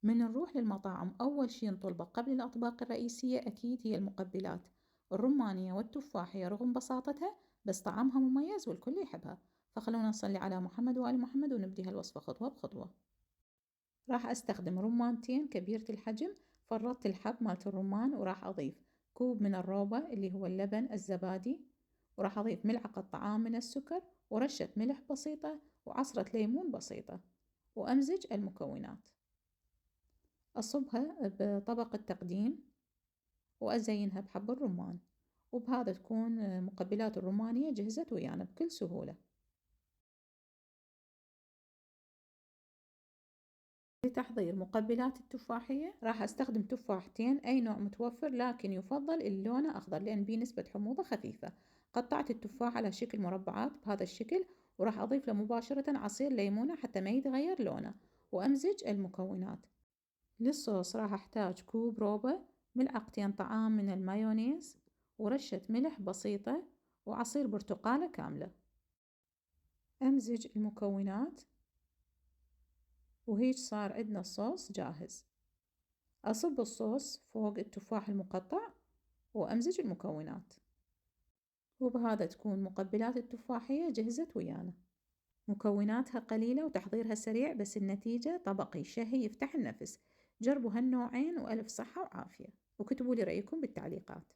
من نروح للمطاعم أول شي نطلبه قبل الأطباق الرئيسية أكيد هي المقبلات الرمانية والتفاحية رغم بساطتها بس طعمها مميز والكل يحبها. فخلونا نصلي على محمد وآل محمد ونبدي هالوصفة خطوة بخطوة. راح أستخدم رمانتين كبيرة الحجم، فرطت الحب مالت الرمان وراح أضيف كوب من الروبة اللي هو اللبن الزبادي، وراح أضيف ملعقة طعام من السكر ورشة ملح بسيطة وعصرة ليمون بسيطة، وأمزج المكونات. أصبها بطبق التقديم وأزينها بحب الرمان، وبهذا تكون مقبلات الرمانية جهزت ويانا بكل سهولة. لتحضير مقبلات التفاحية راح أستخدم تفاحتين أي نوع متوفر، لكن يفضل اللي لونه أخضر لأن بيه نسبة حموضة خفيفة. قطعت التفاح على شكل مربعات بهذا الشكل، وراح أضيف له مباشرة عصير ليمونة حتى ما يتغير لونه، وأمزج المكونات. للصوص راح أحتاج كوب روبة، ملعقتين طعام من المايونيز، ورشة ملح بسيطة، وعصير برتقالة كاملة. أمزج المكونات وهيج صار عندنا الصوص جاهز. أصب الصوص فوق التفاح المقطع وأمزج المكونات، وبهذا تكون مقبلات التفاحية جهزت ويانا. مكوناتها قليلة وتحضيرها سريع بس النتيجة طبق يشهي يفتح النفس. جربوا هالنوعين وألف صحة وعافية، وكتبوا لي رأيكم بالتعليقات.